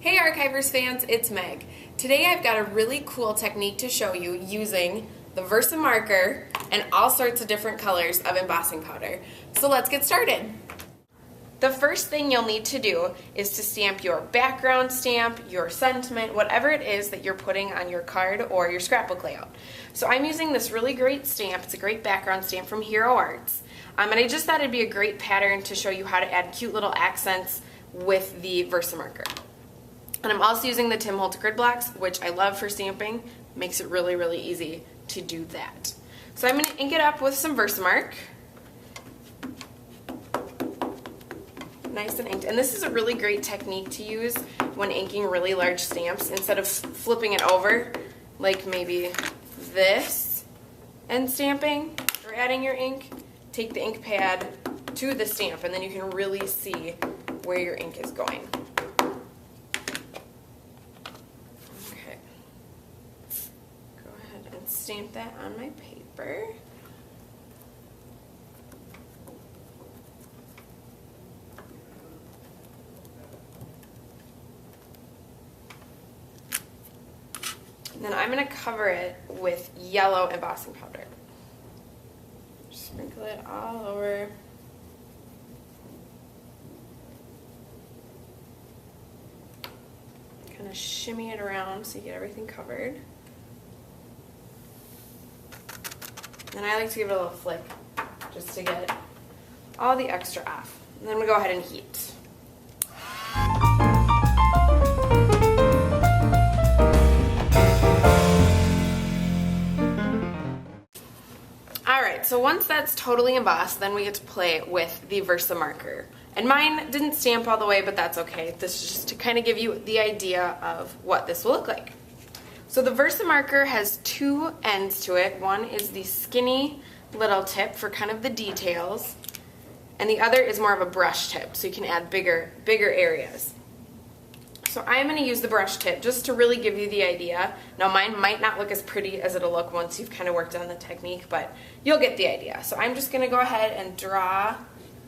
Hey Archivers fans, it's Meg. Today I've got a really cool technique to show you using the VersaMarker and all sorts of different colors of embossing powder. So let's get started. The first thing you'll need to do is to stamp your background stamp, your sentiment, whatever it is that you're putting on your card or your scrapbook layout. So I'm using this really great stamp. It's a great background stamp from Hero Arts. And I just thought it'd be a great pattern to show you how to add cute little accents with the VersaMarker. And I'm also using the Tim Holtz grid blocks, which I love for stamping. Makes it really, really easy to do that. So I'm going to ink it up with some VersaMark. Nice and inked. And this is a really great technique to use when inking really large stamps. Instead of flipping it over, like maybe this, and stamping or adding your ink, take the ink pad to the stamp, and then you can really see where your ink is going. Stamp that on my paper. And then I'm going to cover it with yellow embossing powder. Sprinkle it all over. Kind of shimmy it around so you get everything covered. And I like to give it a little flick just to get all the extra off. And then we go ahead and heat. Alright, so once that's totally embossed, then we get to play with the VersaMarker. And mine didn't stamp all the way, but that's okay. This is just to kind of give you the idea of what this will look like. So the VersaMarker has two ends to it. One is the skinny little tip for kind of the details, and the other is more of a brush tip, so you can add bigger areas. So I'm going to use the brush tip just to really give you the idea. Now mine might not look as pretty as it'll look once you've kind of worked on the technique, but you'll get the idea. So I'm just going to go ahead and draw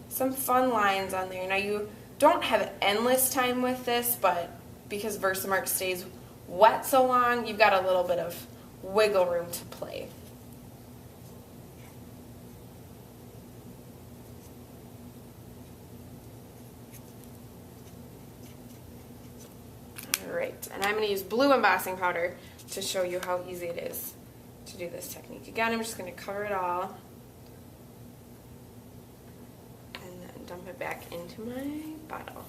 some fun lines on there. Now you don't have endless time with this, but because VersaMark stays wet so long, you've got a little bit of wiggle room to play. Alright, and I'm going to use blue embossing powder to show you how easy it is to do this technique. Again, I'm just going to cover it all and then dump it back into my bottle.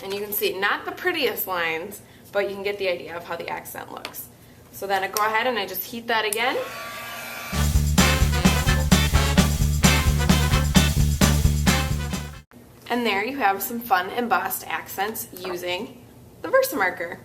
And you can see, not the prettiest lines, but you can get the idea of how the accent looks. So then I go ahead and I just heat that again. And there you have some fun embossed accents using the VersaMarker.